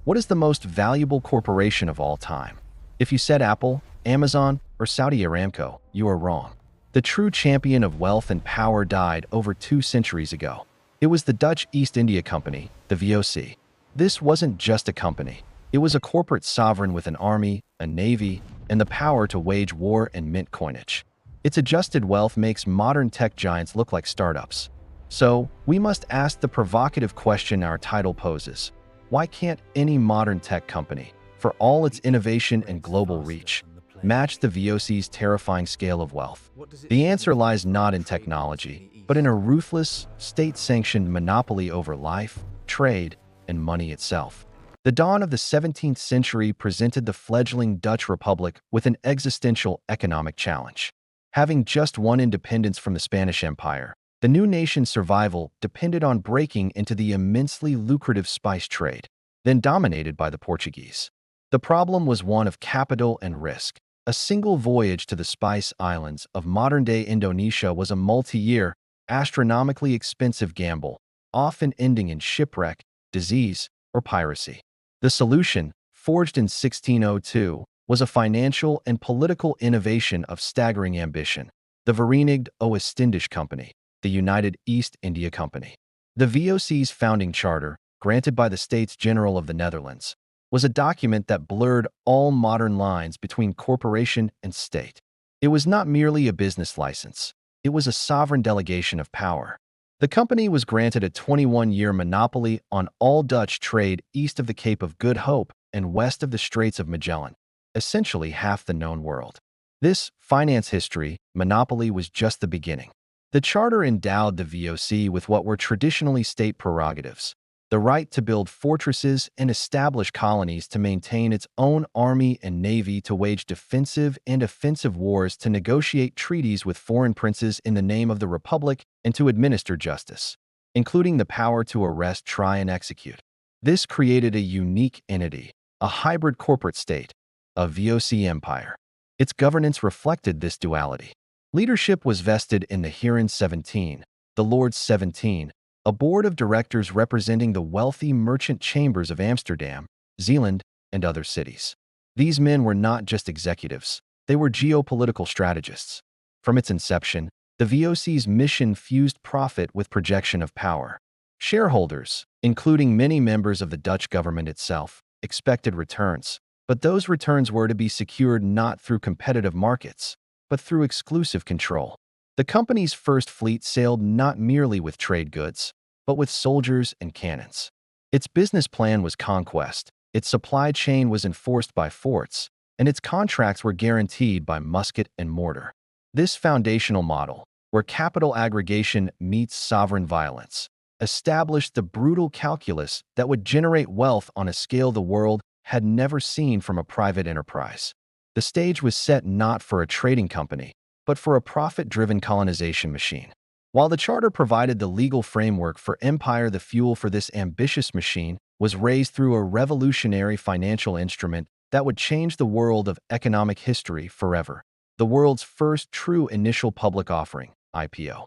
What is the most valuable corporation of all time? If you said Apple, Amazon, or Saudi Aramco, you are wrong. The true champion of wealth and power died over 2 centuries ago. It was the Dutch East India Company, the VOC. This wasn't just a company. It was a corporate sovereign with an army, a navy, and the power to wage war and mint coinage. Its adjusted wealth makes modern tech giants look like startups. So, we must ask the provocative question our title poses. Why can't any modern tech company, for all its innovation and global reach, match the VOC's terrifying scale of wealth? The answer lies not in technology, but in a ruthless, state-sanctioned monopoly over life, trade, and money itself. The dawn of the 17th century presented the fledgling Dutch Republic with an existential economic challenge. Having just won independence from the Spanish Empire, the new nation's survival depended on breaking into the immensely lucrative spice trade, then dominated by the Portuguese. The problem was one of capital and risk. A single voyage to the Spice Islands of modern-day Indonesia was a multi-year, astronomically expensive gamble, often ending in shipwreck, disease, or piracy. The solution, forged in 1602, was a financial and political innovation of staggering ambition: the Verenigd Oost-Indisch Company, the United East India Company. The VOC's founding charter, granted by the States General of the Netherlands, was a document that blurred all modern lines between corporation and state. It was not merely a business license. It was a sovereign delegation of power. The company was granted a 21-year monopoly on all Dutch trade east of the Cape of Good Hope and west of the Straits of Magellan, essentially half the known world. This finance history monopoly was just the beginning. The charter endowed the VOC with what were traditionally state prerogatives: the right to build fortresses and establish colonies, to maintain its own army and navy, to wage defensive and offensive wars, to negotiate treaties with foreign princes in the name of the Republic, and to administer justice, including the power to arrest, try, and execute. This created a unique entity, a hybrid corporate state, a VOC empire. Its governance reflected this duality. Leadership was vested in the Heren 17, the Lords 17, a board of directors representing the wealthy merchant chambers of Amsterdam, Zeeland, and other cities. These men were not just executives, they were geopolitical strategists. From its inception, the VOC's mission fused profit with projection of power. Shareholders, including many members of the Dutch government itself, expected returns, but those returns were to be secured not through competitive markets, but through exclusive control. The company's first fleet sailed not merely with trade goods, but with soldiers and cannons. Its business plan was conquest, its supply chain was enforced by forts, and its contracts were guaranteed by musket and mortar. This foundational model, where capital aggregation meets sovereign violence, established the brutal calculus that would generate wealth on a scale the world had never seen from a private enterprise. The stage was set not for a trading company, but for a profit-driven colonization machine. While the charter provided the legal framework for empire, the fuel for this ambitious machine was raised through a revolutionary financial instrument that would change the world of economic history forever: the world's first true initial public offering, IPO.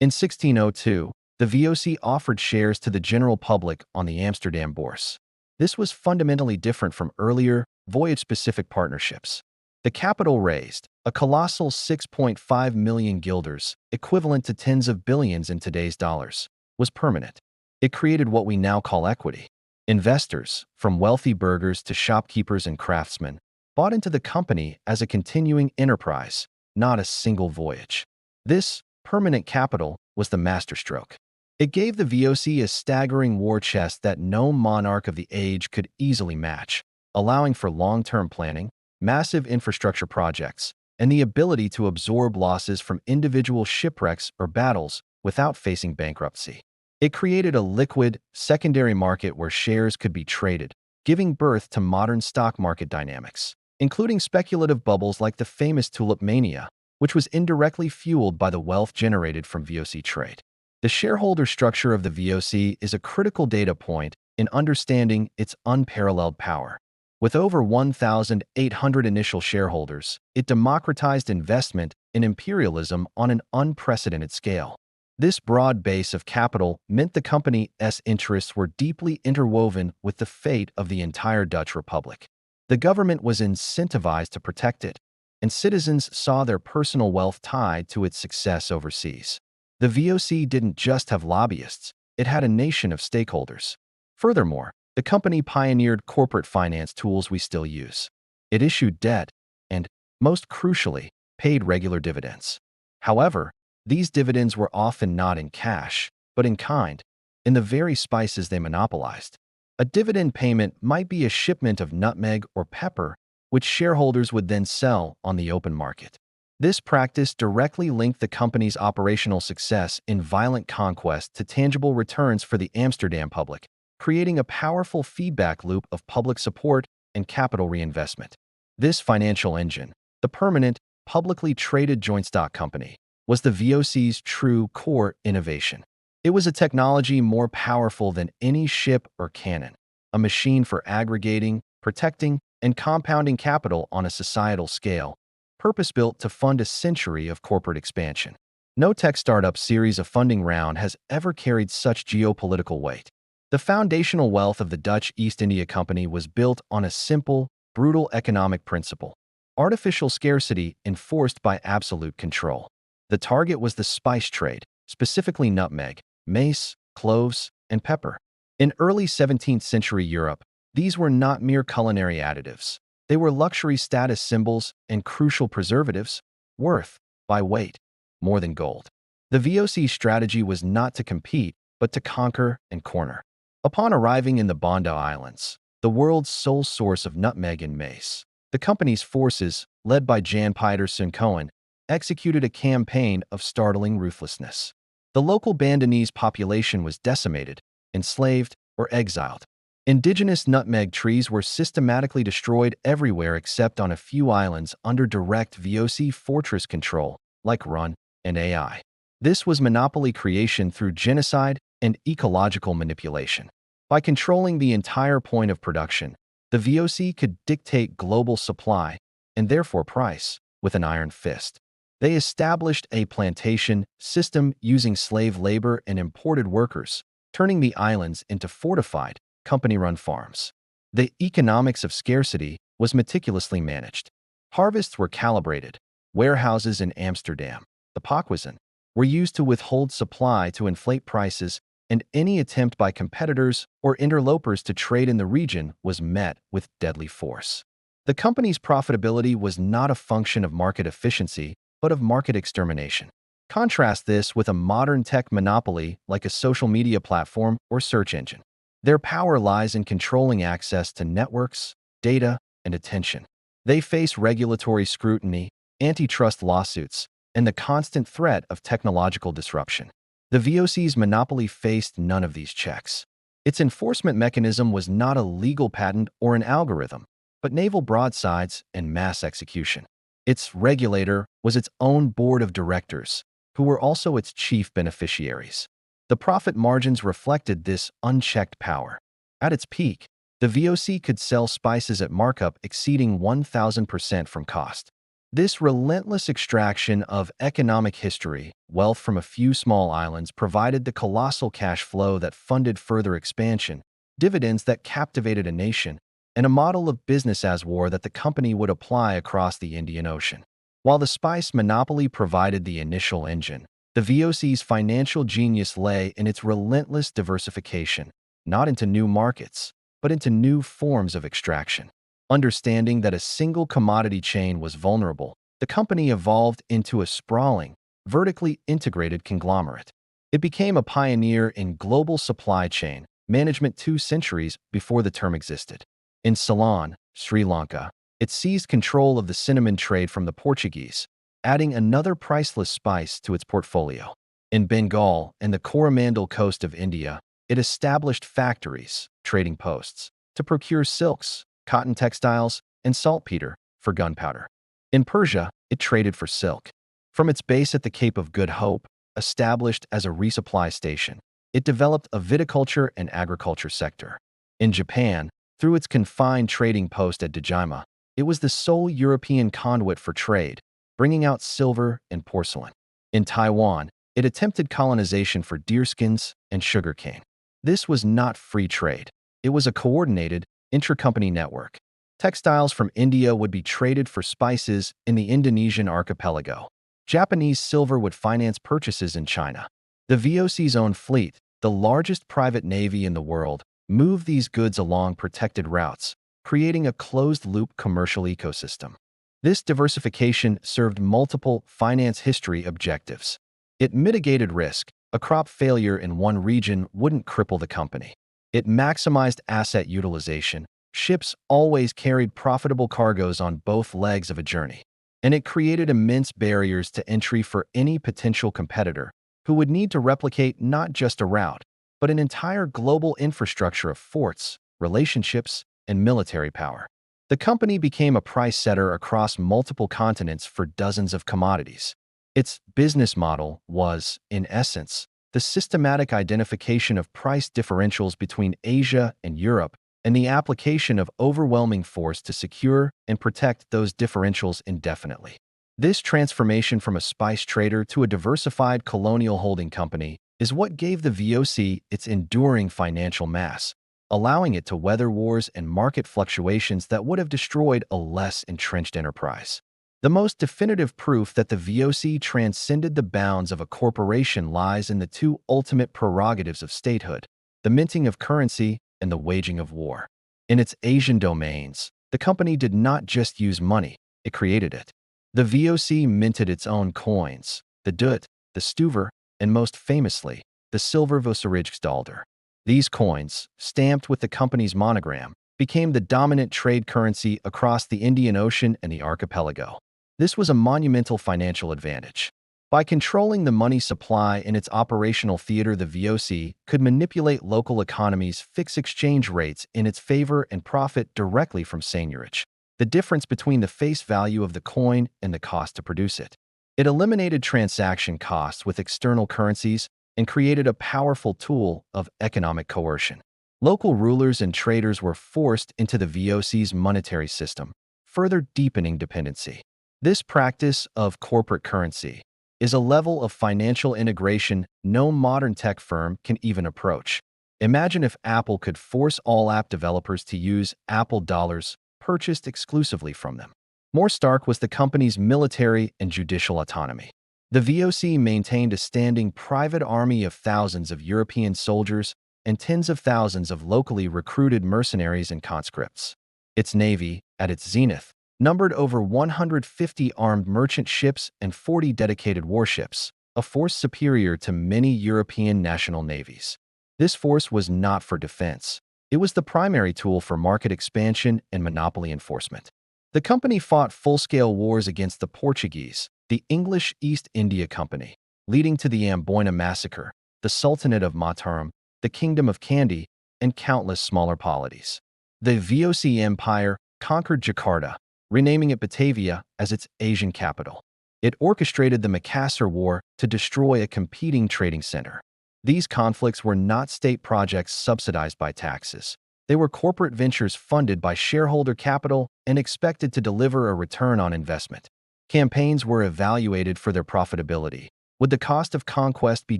In 1602, the VOC offered shares to the general public on the Amsterdam Bourse. This was fundamentally different from earlier, voyage-specific partnerships. The capital raised, a colossal 6.5 million guilders, equivalent to tens of billions in today's dollars, was permanent. It created what we now call equity. Investors, from wealthy burghers to shopkeepers and craftsmen, bought into the company as a continuing enterprise, not a single voyage. This permanent capital was the masterstroke. It gave the VOC a staggering war chest that no monarch of the age could easily match, allowing for long-term planning, massive infrastructure projects, and the ability to absorb losses from individual shipwrecks or battles without facing bankruptcy. It created a liquid, secondary market where shares could be traded, giving birth to modern stock market dynamics, including speculative bubbles like the famous Tulip Mania, which was indirectly fueled by the wealth generated from VOC trade. The shareholder structure of the VOC is a critical data point in understanding its unparalleled power. With over 1,800 initial shareholders, it democratized investment in imperialism on an unprecedented scale. This broad base of capital meant the company's interests were deeply interwoven with the fate of the entire Dutch Republic. The government was incentivized to protect it, and citizens saw their personal wealth tied to its success overseas. The VOC didn't just have lobbyists, it had a nation of stakeholders. Furthermore, the company pioneered corporate finance tools we still use. It issued debt and, most crucially, paid regular dividends. However, these dividends were often not in cash, but in kind, in the very spices they monopolized. A dividend payment might be a shipment of nutmeg or pepper, which shareholders would then sell on the open market. This practice directly linked the company's operational success in violent conquest to tangible returns for the Amsterdam public, creating a powerful feedback loop of public support and capital reinvestment. This financial engine, the permanent, publicly traded joint stock company, was the VOC's true core innovation. It was a technology more powerful than any ship or cannon, a machine for aggregating, protecting, and compounding capital on a societal scale, purpose-built to fund a century of corporate expansion. No tech startup series of funding round has ever carried such geopolitical weight. The foundational wealth of the Dutch East India Company was built on a simple, brutal economic principle: artificial scarcity enforced by absolute control. The target was the spice trade, specifically nutmeg, mace, cloves, and pepper. In early 17th century Europe, these were not mere culinary additives. They were luxury status symbols and crucial preservatives, worth, by weight, more than gold. The VOC's strategy was not to compete, but to conquer and corner. Upon arriving in the Bondo Islands, the world's sole source of nutmeg and mace, the company's forces, led by Jan Pietersen Cohen, executed a campaign of startling ruthlessness. The local Bandonese population was decimated, enslaved, or exiled. Indigenous nutmeg trees were systematically destroyed everywhere except on a few islands under direct VOC fortress control, like Run and AI. This was monopoly creation through genocide and ecological manipulation. By controlling the entire point of production, the VOC could dictate global supply, and therefore price, with an iron fist. They established a plantation system using slave labor and imported workers, turning the islands into fortified, company-run farms. The economics of scarcity was meticulously managed. Harvests were calibrated. Warehouses in Amsterdam, the Pakhuizen, were used to withhold supply to inflate prices, and any attempt by competitors or interlopers to trade in the region was met with deadly force. The company's profitability was not a function of market efficiency, but of market extermination. Contrast this with a modern tech monopoly like a social media platform or search engine. Their power lies in controlling access to networks, data, and attention. They face regulatory scrutiny, antitrust lawsuits, and the constant threat of technological disruption. The VOC's monopoly faced none of these checks. Its enforcement mechanism was not a legal patent or an algorithm, but naval broadsides and mass execution. Its regulator was its own board of directors, who were also its chief beneficiaries. The profit margins reflected this unchecked power. At its peak, the VOC could sell spices at markup exceeding 1,000% from cost. This relentless extraction of economic history, wealth from a few small islands, provided the colossal cash flow that funded further expansion, dividends that captivated a nation, and a model of business as war that the company would apply across the Indian Ocean. While the spice monopoly provided the initial engine, the VOC's financial genius lay in its relentless diversification, not into new markets, but into new forms of extraction. Understanding that a single commodity chain was vulnerable, the company evolved into a sprawling, vertically integrated conglomerate. It became a pioneer in global supply chain management 2 centuries before the term existed. In Ceylon, Sri Lanka, it seized control of the cinnamon trade from the Portuguese, adding another priceless spice to its portfolio. In Bengal and the Coromandel coast of India, it established factories, trading posts, to procure silks, cotton textiles, and saltpeter for gunpowder. In Persia, it traded for silk. From its base at the Cape of Good Hope, established as a resupply station, it developed a viticulture and agriculture sector. In Japan, through its confined trading post at Dejima, it was the sole European conduit for trade, bringing out silver and porcelain. In Taiwan, It attempted colonization for deerskins and sugarcane. This was not free trade. It was a coordinated, intra-company network. Textiles from India would be traded for spices in the Indonesian archipelago. Japanese silver would finance purchases in China. The VOC's own fleet, the largest private navy in the world, moved these goods along protected routes, creating a closed-loop commercial ecosystem. This diversification served multiple finance history objectives. It mitigated risk. A crop failure in one region wouldn't cripple the company. It maximized asset utilization. Ships always carried profitable cargoes on both legs of a journey. And it created immense barriers to entry for any potential competitor who would need to replicate not just a route, but an entire global infrastructure of forts, relationships, and military power. The company became a price setter across multiple continents for dozens of commodities. Its business model was, in essence, the systematic identification of price differentials between Asia and Europe and the application of overwhelming force to secure and protect those differentials indefinitely. This transformation from a spice trader to a diversified colonial holding company is what gave the VOC its enduring financial mass, allowing it to weather wars and market fluctuations that would have destroyed a less entrenched enterprise. The most definitive proof that the VOC transcended the bounds of a corporation lies in the two ultimate prerogatives of statehood, the minting of currency and the waging of war. In its Asian domains, the company did not just use money, it created it. The VOC minted its own coins, the dut, the stuver, and most famously, the silver Vossarigsdalder. These coins, stamped with the company's monogram, became the dominant trade currency across the Indian Ocean and the archipelago. This was a monumental financial advantage. By controlling the money supply in its operational theater, the VOC could manipulate local economies' fixed exchange rates in its favor and profit directly from seigniorage, the difference between the face value of the coin and the cost to produce it. It eliminated transaction costs with external currencies and created a powerful tool of economic coercion. Local rulers and traders were forced into the VOC's monetary system, further deepening dependency. This practice of corporate currency is a level of financial integration no modern tech firm can even approach. Imagine if Apple could force all app developers to use Apple dollars purchased exclusively from them. More stark was the company's military and judicial autonomy. The VOC maintained a standing private army of thousands of European soldiers and tens of thousands of locally recruited mercenaries and conscripts. Its navy, at its zenith, numbered over 150 armed merchant ships and 40 dedicated warships, a force superior to many European national navies. This force was not for defense. It was the primary tool for market expansion and monopoly enforcement. The company fought full-scale wars against the Portuguese, the English East India Company, leading to the Amboina Massacre, the Sultanate of Mataram, the Kingdom of Kandy, and countless smaller polities. The VOC Empire conquered Jakarta, renaming it Batavia as its Asian capital. It orchestrated the Makassar War to destroy a competing trading center. These conflicts were not state projects subsidized by taxes. They were corporate ventures funded by shareholder capital and expected to deliver a return on investment. Campaigns were evaluated for their profitability. Would the cost of conquest be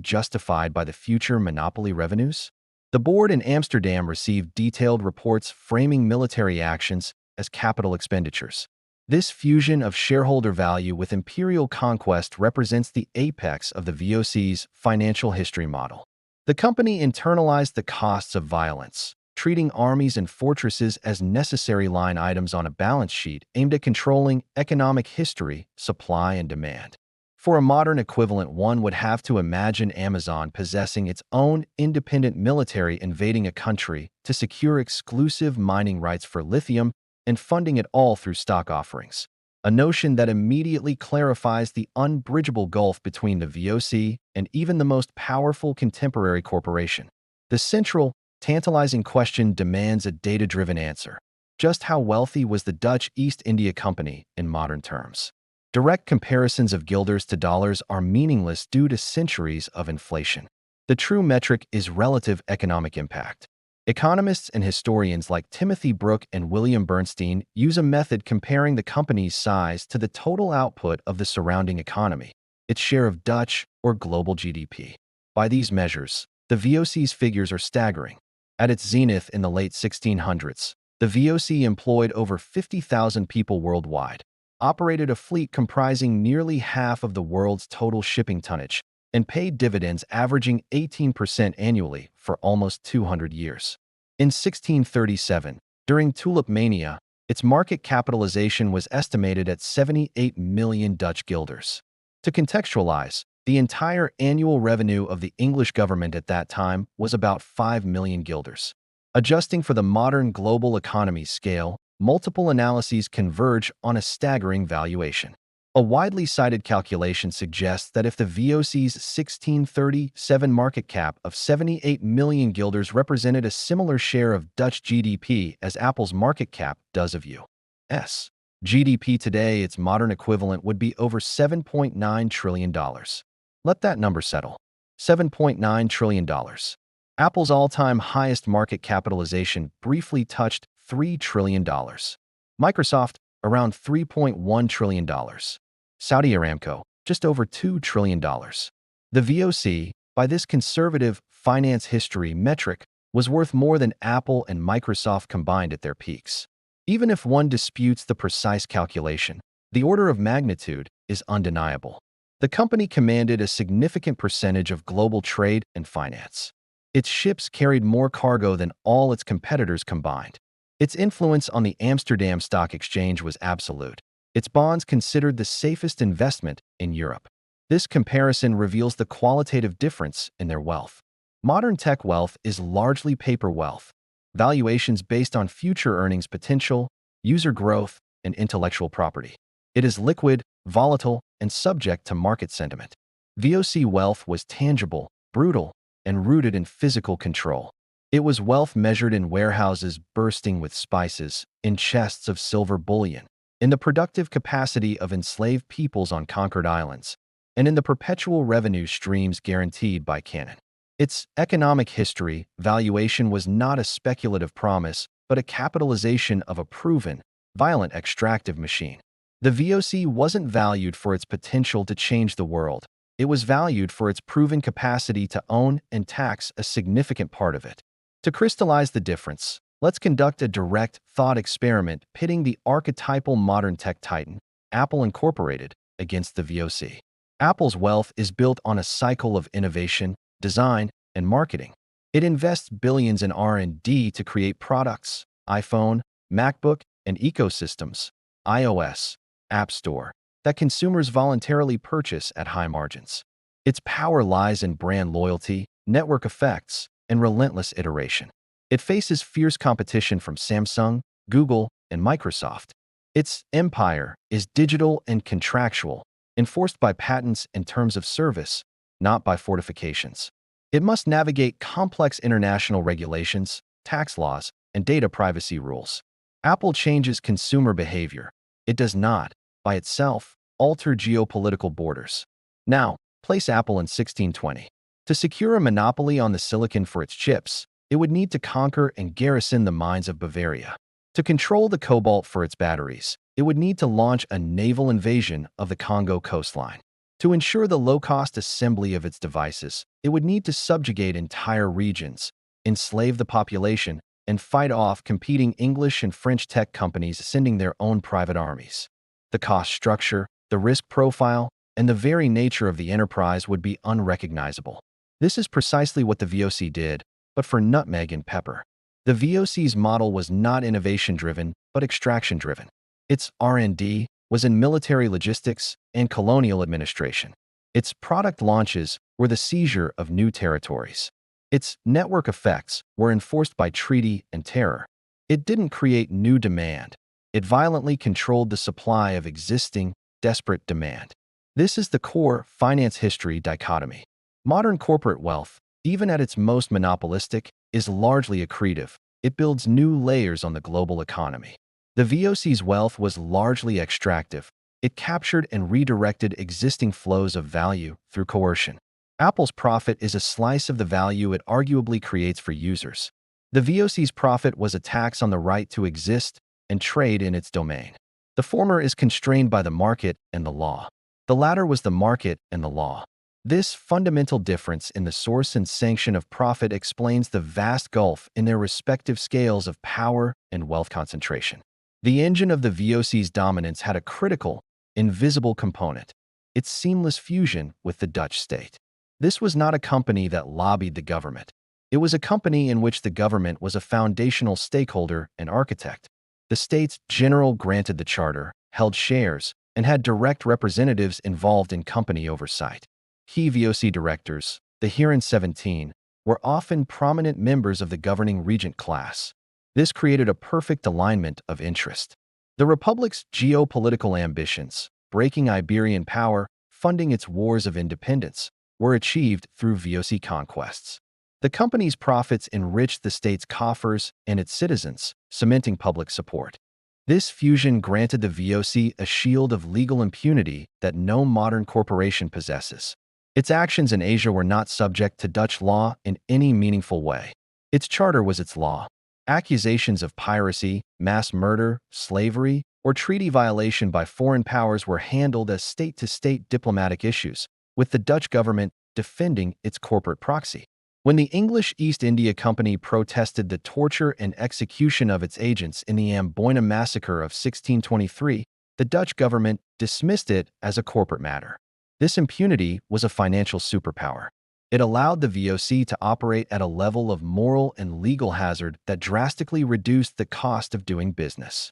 justified by the future monopoly revenues? The board in Amsterdam received detailed reports framing military actions as capital expenditures. This fusion of shareholder value with imperial conquest represents the apex of the VOC's financial history model. The company internalized the costs of violence, treating armies and fortresses as necessary line items on a balance sheet aimed at controlling economic history, supply, and demand. For a modern equivalent, one would have to imagine Amazon possessing its own independent military invading a country to secure exclusive mining rights for lithium and funding it all through stock offerings, a notion that immediately clarifies the unbridgeable gulf between the VOC and even the most powerful contemporary corporation. The central, tantalizing question demands a data-driven answer. Just how wealthy was the Dutch East India Company in modern terms? Direct comparisons of guilders to dollars are meaningless due to centuries of inflation. The true metric is relative economic impact. Economists and historians like Timothy Brook and William Bernstein use a method comparing the company's size to the total output of the surrounding economy, its share of Dutch, or global GDP. By these measures, the VOC's figures are staggering. At its zenith in the late 1600s, the VOC employed over 50,000 people worldwide, operated a fleet comprising nearly half of the world's total shipping tonnage, and paid dividends averaging 18% annually for almost 200 years. In 1637, during Tulip Mania, its market capitalization was estimated at 78 million Dutch guilders. To contextualize, the entire annual revenue of the English government at that time was about 5 million guilders. Adjusting for the modern global economy scale, multiple analyses converge on a staggering valuation. A widely cited calculation suggests that if the VOC's 1637 market cap of 78 million guilders represented a similar share of Dutch GDP as Apple's market cap does of U.S. GDP today, its modern equivalent would be over $7.9 trillion. Let that number settle. $7.9 trillion. Apple's all-time highest market capitalization briefly touched $3 trillion. Microsoft, around $3.1 trillion. Saudi Aramco, just over $2 trillion. The VOC, by this conservative finance history metric, was worth more than Apple and Microsoft combined at their peaks. Even if one disputes the precise calculation, the order of magnitude is undeniable. The company commanded a significant percentage of global trade and finance. Its ships carried more cargo than all its competitors combined. Its influence on the Amsterdam Stock Exchange was absolute. Its bonds considered the safest investment in Europe. This comparison reveals the qualitative difference in their wealth. Modern tech wealth is largely paper wealth, valuations based on future earnings potential, user growth, and intellectual property. It is liquid, volatile, and subject to market sentiment. VOC wealth was tangible, brutal, and rooted in physical control. It was wealth measured in warehouses bursting with spices, in chests of silver bullion, in the productive capacity of enslaved peoples on conquered islands, and in the perpetual revenue streams guaranteed by canon. Its economic history, valuation was not a speculative promise, but a capitalization of a proven, violent extractive machine. The VOC wasn't valued for its potential to change the world. It was valued for its proven capacity to own and tax a significant part of it. To crystallize the difference, let's conduct a direct thought experiment pitting the archetypal modern tech titan, Apple Incorporated, against the VOC. Apple's wealth is built on a cycle of innovation, design, and marketing. It invests billions in R&D to create products, iPhone, MacBook, and ecosystems, iOS, App Store, that consumers voluntarily purchase at high margins. Its power lies in brand loyalty, network effects, and relentless iteration. It faces fierce competition from Samsung, Google, and Microsoft. Its empire is digital and contractual, enforced by patents and terms of service, not by fortifications. It must navigate complex international regulations, tax laws, and data privacy rules. Apple changes consumer behavior. It does not, by itself, alter geopolitical borders. Now, place Apple in 1620. To secure a monopoly on the silicon for its chips, it would need to conquer and garrison the mines of Bavaria. To control the cobalt for its batteries, it would need to launch a naval invasion of the Congo coastline. To ensure the low-cost assembly of its devices, it would need to subjugate entire regions, enslave the population, and fight off competing English and French tech companies sending their own private armies. The cost structure, the risk profile, and the very nature of the enterprise would be unrecognizable. This is precisely what the VOC did, but for nutmeg and pepper. The VOC's model was not innovation-driven, but extraction-driven. Its R&D was in military logistics and colonial administration. Its product launches were the seizure of new territories. Its network effects were enforced by treaty and terror. It didn't create new demand. It violently controlled the supply of existing, desperate demand. This is the core finance history dichotomy. Modern corporate wealth, even at its most monopolistic, is largely accretive. It builds new layers on the global economy. The VOC's wealth was largely extractive. It captured and redirected existing flows of value through coercion. Apple's profit is a slice of the value it arguably creates for users. The VOC's profit was a tax on the right to exist and trade in its domain. The former is constrained by the market and the law. The latter was the market and the law. This fundamental difference in the source and sanction of profit explains the vast gulf in their respective scales of power and wealth concentration. The engine of the VOC's dominance had a critical, invisible component: its seamless fusion with the Dutch state. This was not a company that lobbied the government. It was a company in which the government was a foundational stakeholder and architect. The States General granted the charter, held shares, and had direct representatives involved in company oversight. Key VOC directors, the Huron 17, were often prominent members of the governing regent class. This created a perfect alignment of interest. The Republic's geopolitical ambitions, breaking Iberian power, funding its wars of independence, were achieved through VOC conquests. The company's profits enriched the state's coffers and its citizens, cementing public support. This fusion granted the VOC a shield of legal impunity that no modern corporation possesses. Its actions in Asia were not subject to Dutch law in any meaningful way. Its charter was its law. Accusations of piracy, mass murder, slavery, or treaty violation by foreign powers were handled as state-to-state diplomatic issues, with the Dutch government defending its corporate proxy. When the English East India Company protested the torture and execution of its agents in the Amboina Massacre of 1623, the Dutch government dismissed it as a corporate matter. This impunity was a financial superpower. It allowed the VOC to operate at a level of moral and legal hazard that drastically reduced the cost of doing business.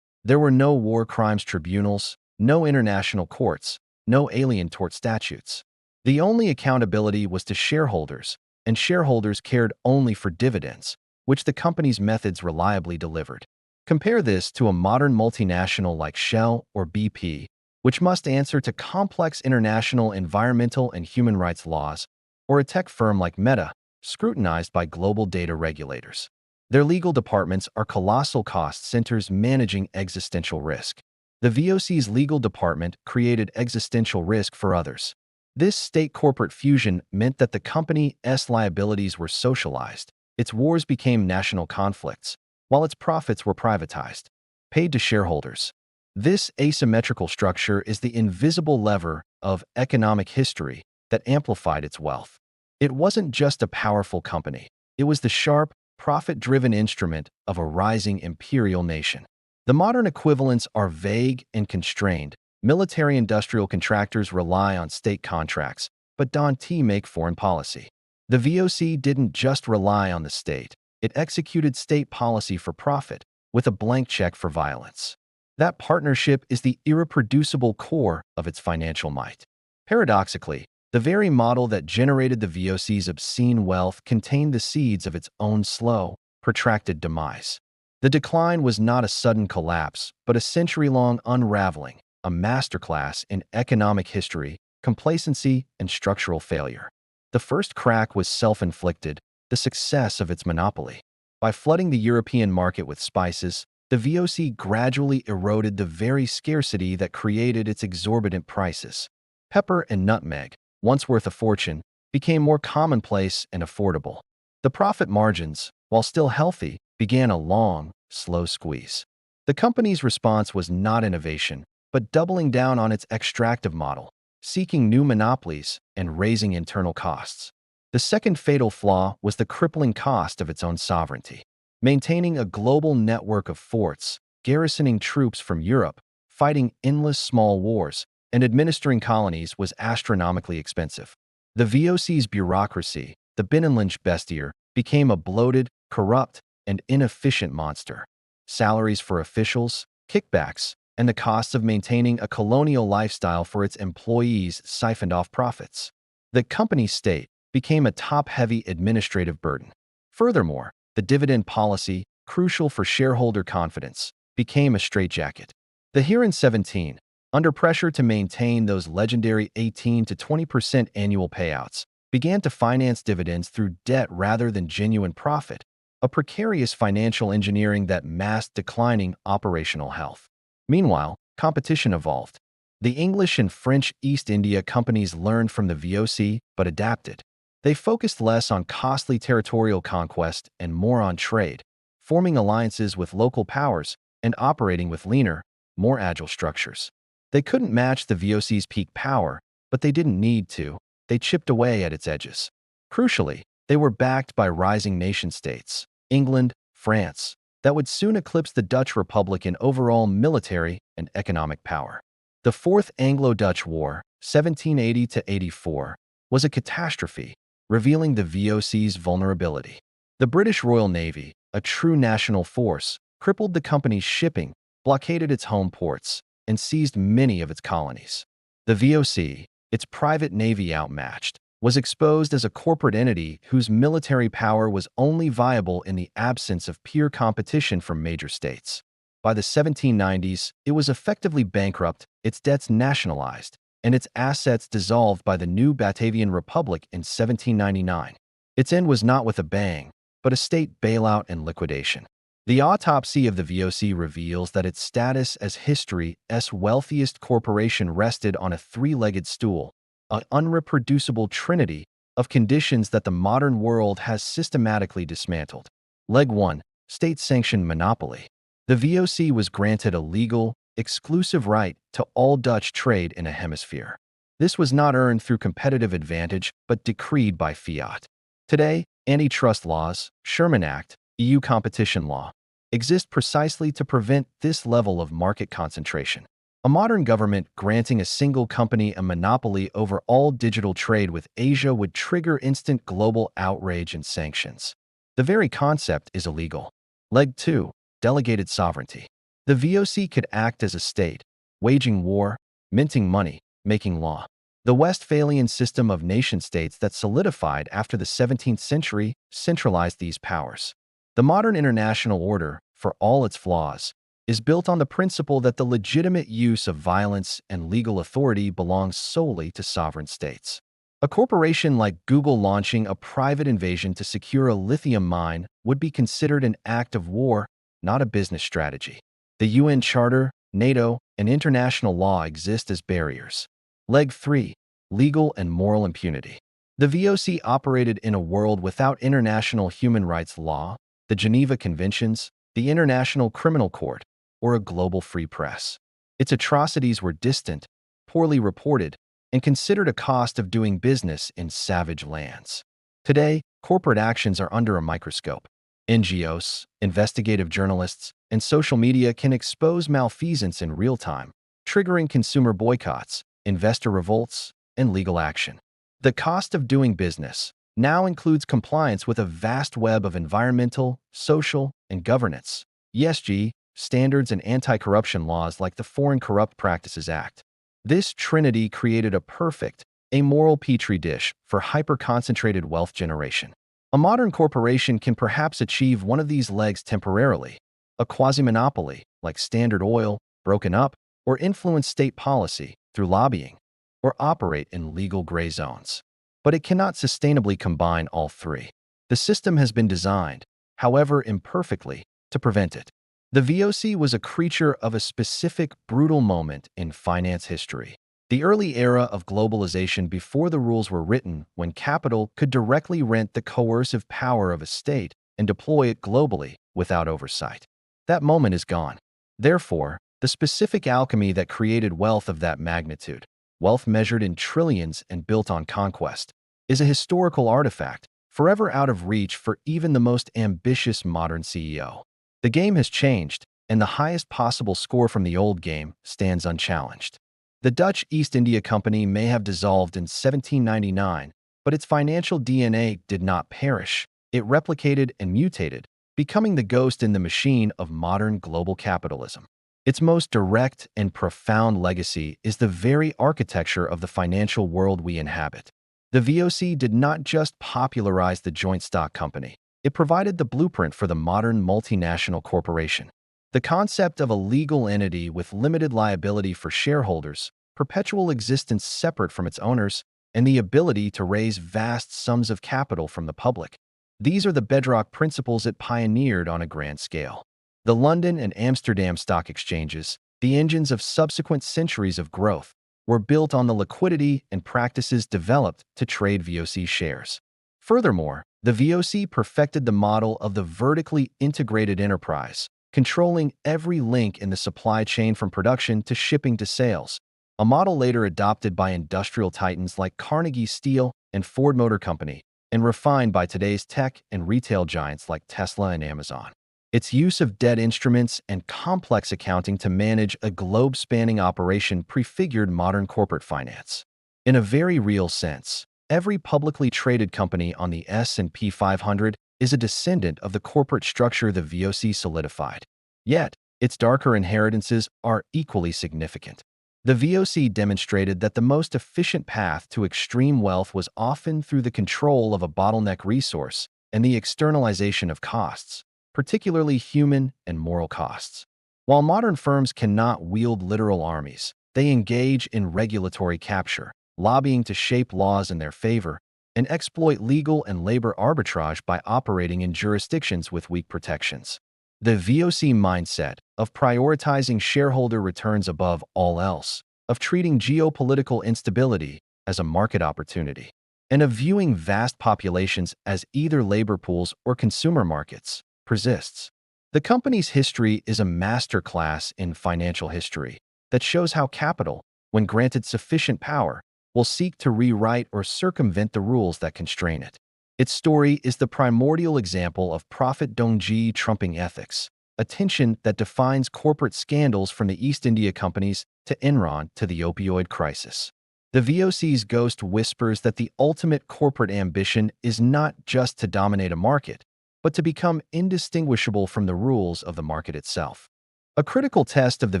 There were no war crimes tribunals, no international courts, no alien tort statutes. The only accountability was to shareholders, and shareholders cared only for dividends, which the company's methods reliably delivered. Compare this to a modern multinational like Shell or BP, which must answer to complex international environmental and human rights laws, or a tech firm like Meta, scrutinized by global data regulators. Their legal departments are colossal cost centers managing existential risk. The VOC's legal department created existential risk for others. This state-corporate fusion meant that the company's liabilities were socialized, its wars became national conflicts, while its profits were privatized, paid to shareholders. This asymmetrical structure is the invisible lever of economic history that amplified its wealth. It wasn't just a powerful company. It was the sharp, profit-driven instrument of a rising imperial nation. The modern equivalents are vague and constrained. Military-industrial contractors rely on state contracts, but don't make foreign policy. The VOC didn't just rely on the state. It executed state policy for profit, with a blank check for violence. That partnership is the irreproducible core of its financial might. Paradoxically, the very model that generated the VOC's obscene wealth contained the seeds of its own slow, protracted demise. The decline was not a sudden collapse, but a century-long unraveling, a masterclass in economic history, complacency, and structural failure. The first crack was self-inflicted, the success of its monopoly. By flooding the European market with spices, the VOC gradually eroded the very scarcity that created its exorbitant prices. Pepper and nutmeg, once worth a fortune, became more commonplace and affordable. The profit margins, while still healthy, began a long, slow squeeze. The company's response was not innovation, but doubling down on its extractive model, seeking new monopolies and raising internal costs. The second fatal flaw was the crippling cost of its own sovereignty. Maintaining a global network of forts, garrisoning troops from Europe, fighting endless small wars, and administering colonies was astronomically expensive. The VOC's bureaucracy, the Binnenlandse Bestuur, became a bloated, corrupt, and inefficient monster. Salaries for officials, kickbacks, and the costs of maintaining a colonial lifestyle for its employees siphoned off profits. The company state became a top-heavy administrative burden. Furthermore, the dividend policy, crucial for shareholder confidence, became a straitjacket. The Huron 17, under pressure to maintain those legendary 18 to 20% annual payouts, began to finance dividends through debt rather than genuine profit, a precarious financial engineering that masked declining operational health. Meanwhile, competition evolved. The English and French East India companies learned from the VOC but adapted. They focused less on costly territorial conquest and more on trade, forming alliances with local powers and operating with leaner, more agile structures. They couldn't match the VOC's peak power, but they didn't need to. they chipped away at its edges. Crucially, they were backed by rising nation-states, England, France, that would soon eclipse the Dutch Republic in overall military and economic power. The Fourth Anglo-Dutch War, 1780–84, was a catastrophe, revealing the VOC's vulnerability. The British Royal Navy, a true national force, crippled the company's shipping, blockaded its home ports, and seized many of its colonies. The VOC, its private navy outmatched, was exposed as a corporate entity whose military power was only viable in the absence of peer competition from major states. By the 1790s, it was effectively bankrupt, its debts nationalized, and its assets dissolved by the new Batavian Republic in 1799. Its end was not with a bang, but a state bailout and liquidation. The autopsy of the VOC reveals that its status as history's wealthiest corporation rested on a three-legged stool, an unreproducible trinity of conditions that the modern world has systematically dismantled. Leg 1. State-sanctioned monopoly. The VOC was granted a legal, exclusive right to all Dutch trade in a hemisphere. This was not earned through competitive advantage, but decreed by fiat. Today, antitrust laws, Sherman Act, EU competition law, exist precisely to prevent this level of market concentration. A modern government granting a single company a monopoly over all digital trade with Asia would trigger instant global outrage and sanctions. The very concept is illegal. Leg 2. Delegated sovereignty. The VOC could act as a state, waging war, minting money, making law. The Westphalian system of nation-states that solidified after the 17th century centralized these powers. The modern international order, for all its flaws, is built on the principle that the legitimate use of violence and legal authority belongs solely to sovereign states. A corporation like Google launching a private invasion to secure a lithium mine would be considered an act of war, not a business strategy. The UN Charter, NATO, and international law exist as barriers. Leg 3. Legal and moral impunity. The VOC operated in a world without international human rights law, the Geneva Conventions, the International Criminal Court, or a global free press. Its atrocities were distant, poorly reported, and considered a cost of doing business in savage lands. Today, corporate actions are under a microscope. NGOs, investigative journalists, and social media can expose malfeasance in real time, triggering consumer boycotts, investor revolts, and legal action. The cost of doing business now includes compliance with a vast web of environmental, social, and governance (ESG) standards and anti-corruption laws like the Foreign Corrupt Practices Act. This trinity created a perfect, amoral petri dish for hyper-concentrated wealth generation. A modern corporation can perhaps achieve one of these legs temporarily, a quasi-monopoly like Standard Oil, broken up, or influence state policy through lobbying, or operate in legal gray zones. But it cannot sustainably combine all three. The system has been designed, however imperfectly, to prevent it. The VOC was a creature of a specific brutal moment in finance history. The early era of globalization before the rules were written, when capital could directly rent the coercive power of a state and deploy it globally without oversight. That moment is gone. Therefore, the specific alchemy that created wealth of that magnitude, wealth measured in trillions and built on conquest, is a historical artifact, forever out of reach for even the most ambitious modern CEO. The game has changed, and the highest possible score from the old game stands unchallenged. The Dutch East India Company may have dissolved in 1799, but its financial DNA did not perish. It replicated and mutated, becoming the ghost in the machine of modern global capitalism. Its most direct and profound legacy is the very architecture of the financial world we inhabit. The VOC did not just popularize the joint stock company. It provided the blueprint for the modern multinational corporation. The concept of a legal entity with limited liability for shareholders, perpetual existence separate from its owners, and the ability to raise vast sums of capital from the public. These are the bedrock principles it pioneered on a grand scale. The London and Amsterdam stock exchanges, the engines of subsequent centuries of growth, were built on the liquidity and practices developed to trade VOC shares. Furthermore, the VOC perfected the model of the vertically integrated enterprise, controlling every link in the supply chain from production to shipping to sales. a model later adopted by industrial titans like Carnegie Steel and Ford Motor Company, and refined by today's tech and retail giants like Tesla and Amazon. Its use of debt instruments and complex accounting to manage a globe-spanning operation prefigured modern corporate finance. In a very real sense, every publicly traded company on the S&P 500 is a descendant of the corporate structure the VOC solidified. Yet, its darker inheritances are equally significant. The VOC demonstrated that the most efficient path to extreme wealth was often through the control of a bottleneck resource and the externalization of costs, particularly human and moral costs. While modern firms cannot wield literal armies, they engage in regulatory capture, lobbying to shape laws in their favor, and exploit legal and labor arbitrage by operating in jurisdictions with weak protections. The VOC mindset of prioritizing shareholder returns above all else, of treating geopolitical instability as a market opportunity, and of viewing vast populations as either labor pools or consumer markets, persists. The company's history is a masterclass in financial history that shows how capital, when granted sufficient power, will seek to rewrite or circumvent the rules that constrain it. Its story is the primordial example of profit dongji trumping ethics, a tension that defines corporate scandals from the East India companies to Enron to the opioid crisis. The VOC's ghost whispers that the ultimate corporate ambition is not just to dominate a market, but to become indistinguishable from the rules of the market itself. A critical test of the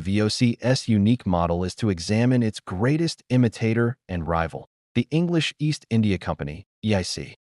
VOC's unique model is to examine its greatest imitator and rival, the English East India Company, EIC.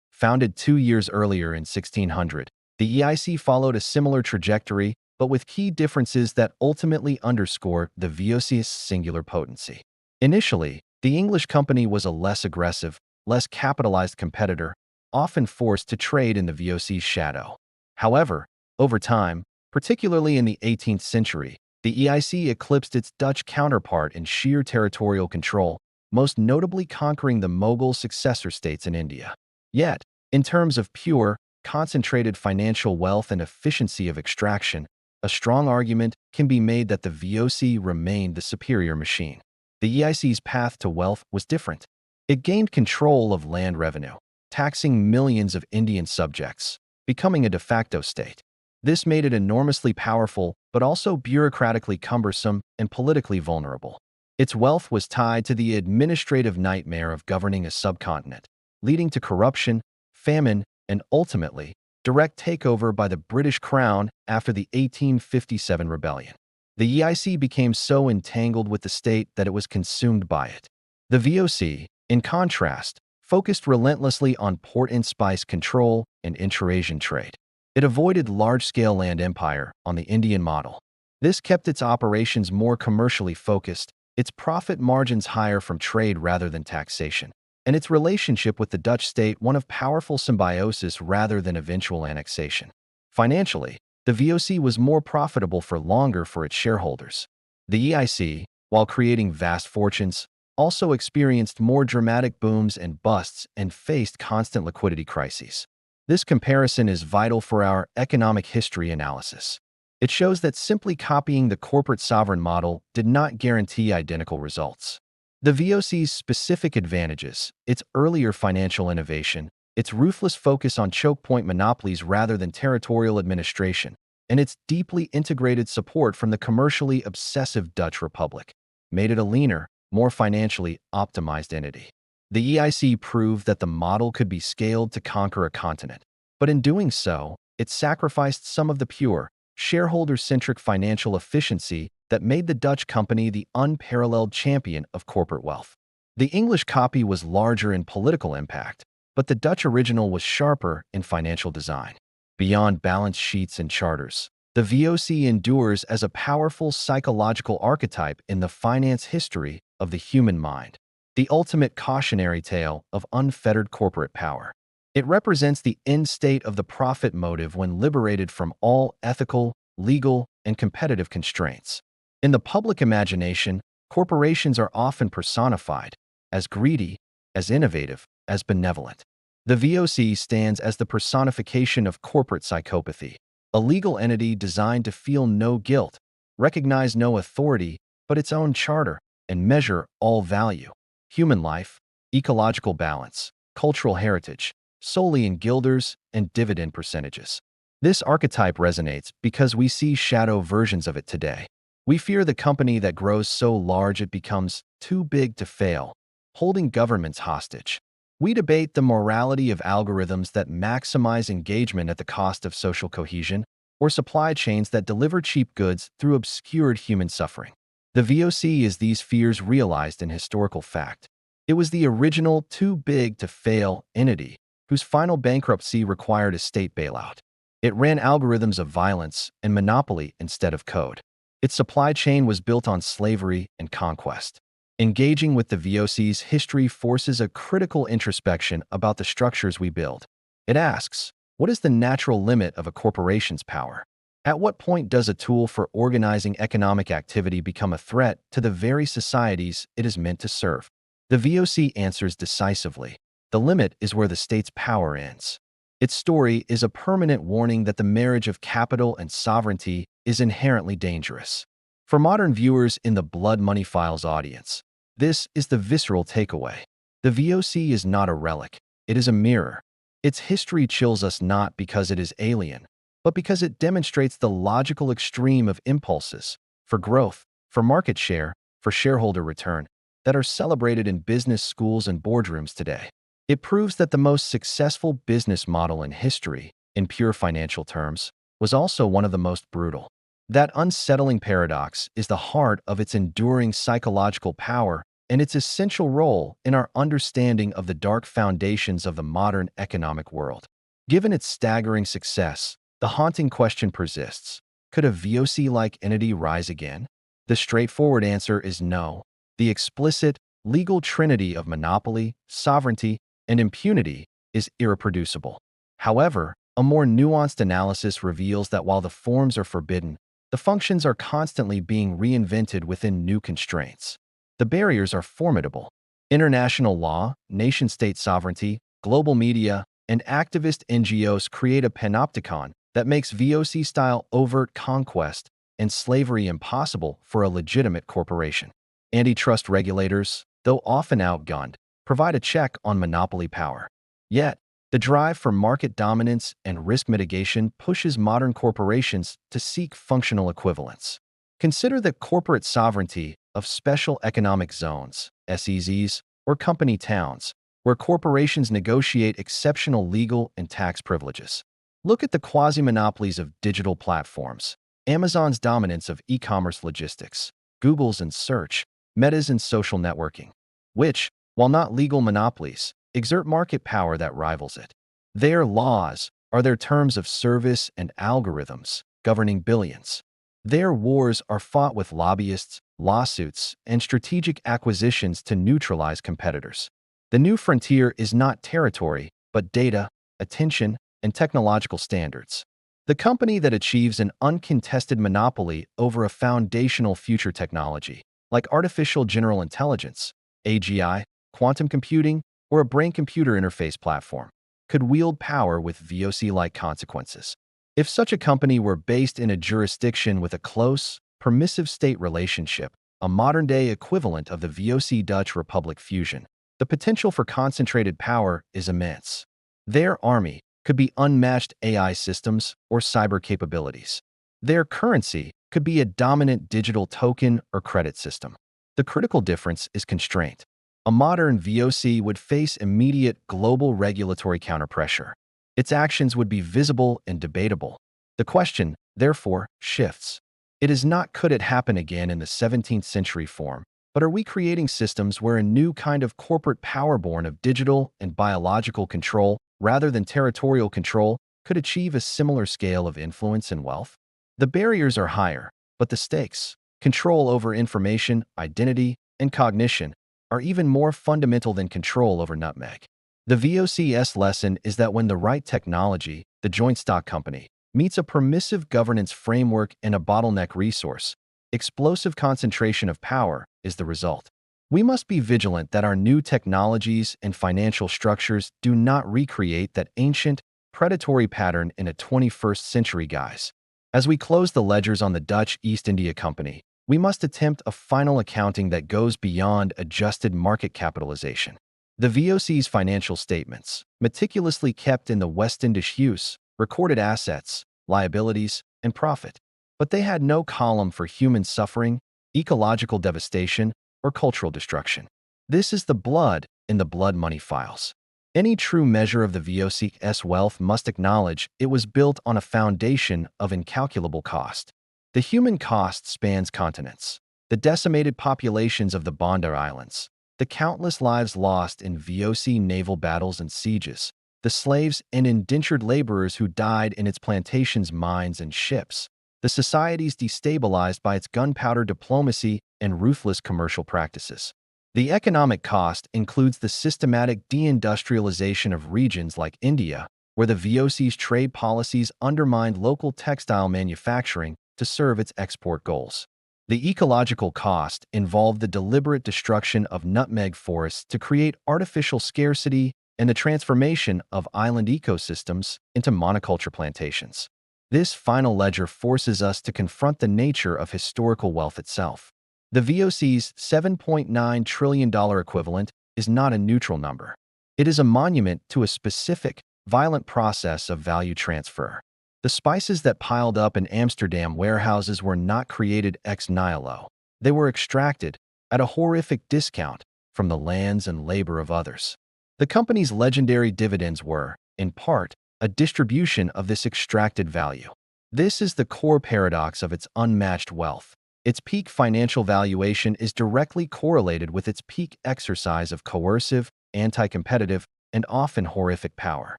Founded 2 years earlier in 1600, the EIC followed a similar trajectory, but with key differences that ultimately underscore the VOC's singular potency. Initially, the English company was a less aggressive, less capitalized competitor, often forced to trade in the VOC's shadow. However, over time, particularly in the 18th century, the EIC eclipsed its Dutch counterpart in sheer territorial control, most notably conquering the Mughal successor states in India. Yet, in terms of pure, concentrated financial wealth and efficiency of extraction, a strong argument can be made that the VOC remained the superior machine. The EIC's path to wealth was different. It gained control of land revenue, taxing millions of Indian subjects, becoming a de facto state. This made it enormously powerful, but also bureaucratically cumbersome and politically vulnerable. Its wealth was tied to the administrative nightmare of governing a subcontinent, leading to corruption, famine, and ultimately, direct takeover by the British Crown after the 1857 rebellion. The EIC became so entangled with the state that it was consumed by it. The VOC, in contrast, focused relentlessly on port and spice control and intra-Asian trade. It avoided large-scale land empire on the Indian model. This kept its operations more commercially focused, its profit margins higher from trade rather than taxation, and its relationship with the Dutch state one of powerful symbiosis rather than eventual annexation. Financially, the VOC was more profitable for longer for its shareholders. The EIC, while creating vast fortunes, also experienced more dramatic booms and busts and faced constant liquidity crises. This comparison is vital for our economic history analysis. It shows that simply copying the corporate sovereign model did not guarantee identical results. The VOC's specific advantages, its earlier financial innovation, its ruthless focus on choke point monopolies rather than territorial administration, and its deeply integrated support from the commercially obsessive Dutch Republic, made it a leaner, more financially optimized entity. The EIC proved that the model could be scaled to conquer a continent, but in doing so, it sacrificed some of the pure, shareholder-centric financial efficiency that made the Dutch company the unparalleled champion of corporate wealth. The English copy was larger in political impact, but the Dutch original was sharper in financial design. Beyond balance sheets and charters, the VOC endures as a powerful psychological archetype in the finance history of the human mind, the ultimate cautionary tale of unfettered corporate power. It represents the end state of the profit motive when liberated from all ethical, legal, and competitive constraints. In the public imagination, corporations are often personified as greedy, as innovative, as benevolent. The VOC stands as the personification of corporate psychopathy, a legal entity designed to feel no guilt, recognize no authority but its own charter, and measure all value, human life, ecological balance, cultural heritage, solely in guilders and dividend percentages. This archetype resonates because we see shadow versions of it today. We fear the company that grows so large it becomes too big to fail, holding governments hostage. We debate the morality of algorithms that maximize engagement at the cost of social cohesion, or supply chains that deliver cheap goods through obscured human suffering. The VOC is these fears realized in historical fact. It was the original too-big-to-fail entity whose final bankruptcy required a state bailout. It ran algorithms of violence and monopoly instead of code. Its supply chain was built on slavery and conquest. Engaging with the VOC's history forces a critical introspection about the structures we build. It asks, what is the natural limit of a corporation's power? At what point does a tool for organizing economic activity become a threat to the very societies it is meant to serve? The VOC answers decisively. The limit is where the state's power ends. Its story is a permanent warning that the marriage of capital and sovereignty is inherently dangerous. For modern viewers in the Blood Money Files audience, this is the visceral takeaway. The VOC is not a relic, it is a mirror. Its history chills us not because it is alien, but because it demonstrates the logical extreme of impulses for growth, for market share, for shareholder return that are celebrated in business schools and boardrooms today. It proves that the most successful business model in history, in pure financial terms, was also one of the most brutal. That unsettling paradox is the heart of its enduring psychological power and its essential role in our understanding of the dark foundations of the modern economic world. Given its staggering success, the haunting question persists: could a VOC-like entity rise again? The straightforward answer is no. The explicit, legal trinity of monopoly, sovereignty, and impunity is irreproducible. However, a more nuanced analysis reveals that while the forms are forbidden, the functions are constantly being reinvented within new constraints. The barriers are formidable. International law, nation-state sovereignty, global media, and activist NGOs create a panopticon that makes VOC-style overt conquest and slavery impossible for a legitimate corporation. Antitrust regulators, though often outgunned, provide a check on monopoly power. Yet, the drive for market dominance and risk mitigation pushes modern corporations to seek functional equivalence. Consider the corporate sovereignty of special economic zones, SEZs, or company towns, where corporations negotiate exceptional legal and tax privileges. Look at the quasi-monopolies of digital platforms, Amazon's dominance of e-commerce logistics, Google's in search, Meta's in social networking, which, while not legal monopolies, exert market power that rivals it. Their laws are their terms of service and algorithms governing billions. Their wars are fought with lobbyists, lawsuits, and strategic acquisitions to neutralize competitors. The new frontier is not territory, but data, attention, and technological standards. The company that achieves an uncontested monopoly over a foundational future technology, like artificial general intelligence, AGI, quantum computing, or a brain-computer interface platform, could wield power with VOC-like consequences. If such a company were based in a jurisdiction with a close, permissive state relationship, a modern-day equivalent of the VOC Dutch Republic fusion, the potential for concentrated power is immense. Their army could be unmatched AI systems or cyber capabilities. Their currency could be a dominant digital token or credit system. The critical difference is constraint. A modern VOC would face immediate global regulatory counterpressure. Its actions would be visible and debatable. The question, therefore, shifts. It is not could it happen again in the 17th century form, but are we creating systems where a new kind of corporate power born of digital and biological control, rather than territorial control, could achieve a similar scale of influence and wealth? The barriers are higher, but the stakes, control over information, identity, and cognition, are even more fundamental than control over nutmeg. The VOC's lesson is that when the right technology, the joint stock company, meets a permissive governance framework and a bottleneck resource, explosive concentration of power is the result. We must be vigilant that our new technologies and financial structures do not recreate that ancient, predatory pattern in a 21st century guise. As we close the ledgers on the Dutch East India Company, we must attempt a final accounting that goes beyond adjusted market capitalization. The VOC's financial statements, meticulously kept in the West Indish use, recorded assets, liabilities, and profit. But they had no column for human suffering, ecological devastation, or cultural destruction. This is the blood in the blood money files. Any true measure of the VOC's wealth must acknowledge it was built on a foundation of incalculable cost. The human cost spans continents, the decimated populations of the Bondi Islands, the countless lives lost in VOC naval battles and sieges, the slaves and indentured laborers who died in its plantations, mines, and ships, the societies destabilized by its gunpowder diplomacy and ruthless commercial practices. The economic cost includes the systematic deindustrialization of regions like India, where the VOC's trade policies undermined local textile manufacturing to serve its export goals. The ecological cost involved the deliberate destruction of nutmeg forests to create artificial scarcity and the transformation of island ecosystems into monoculture plantations. This final ledger forces us to confront the nature of historical wealth itself. The VOC's $7.9 trillion equivalent is not a neutral number. It is a monument to a specific, violent process of value transfer. The spices that piled up in Amsterdam warehouses were not created ex nihilo. They were extracted, at a horrific discount, from the lands and labor of others. The company's legendary dividends were, in part, a distribution of this extracted value. This is the core paradox of its unmatched wealth. Its peak financial valuation is directly correlated with its peak exercise of coercive, anti-competitive, and often horrific power.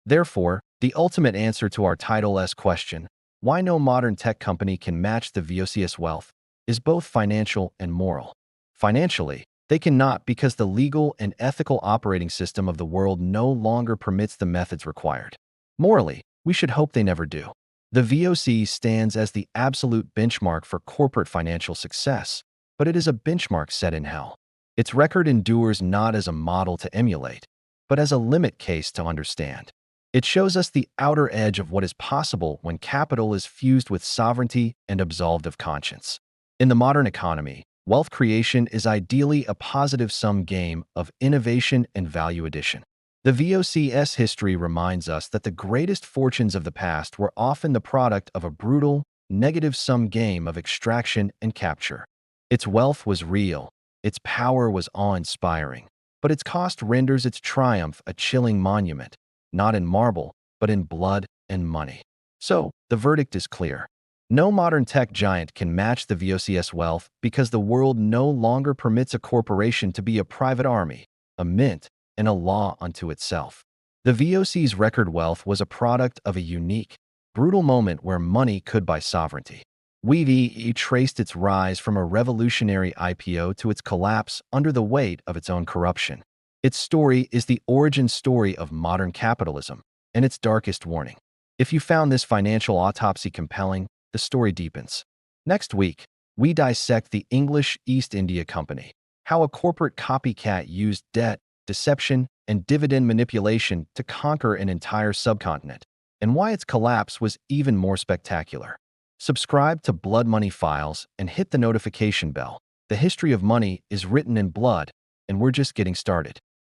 Therefore, the ultimate answer to our Title-S question, why no modern tech company can match the VOC's wealth, is both financial and moral. Financially, they cannot because the legal and ethical operating system of the world no longer permits the methods required. Morally, we should hope they never do. The VOC stands as the absolute benchmark for corporate financial success, but it is a benchmark set in hell. Its record endures not as a model to emulate, but as a limit case to understand. It shows us the outer edge of what is possible when capital is fused with sovereignty and absolved of conscience. In the modern economy, wealth creation is ideally a positive-sum game of innovation and value addition. The VOC's history reminds us that the greatest fortunes of the past were often the product of a brutal, negative-sum game of extraction and capture. Its wealth was real, its power was awe-inspiring, but its cost renders its triumph a chilling monument, not in marble, but in blood and money. So, the verdict is clear. No modern tech giant can match the VOC's wealth because the world no longer permits a corporation to be a private army, a mint, and a law unto itself. The VOC's record wealth was a product of a unique, brutal moment where money could buy sovereignty. VOC traced its rise from a revolutionary IPO to its collapse under the weight of its own corruption. Its story is the origin story of modern capitalism, and its darkest warning. If you found this financial autopsy compelling, the story deepens. Next week, we dissect the English East India Company, how a corporate copycat used debt, deception, and dividend manipulation to conquer an entire subcontinent, and why its collapse was even more spectacular. Subscribe to Blood Money Files and hit the notification bell. The history of money is written in blood, and we're just getting started.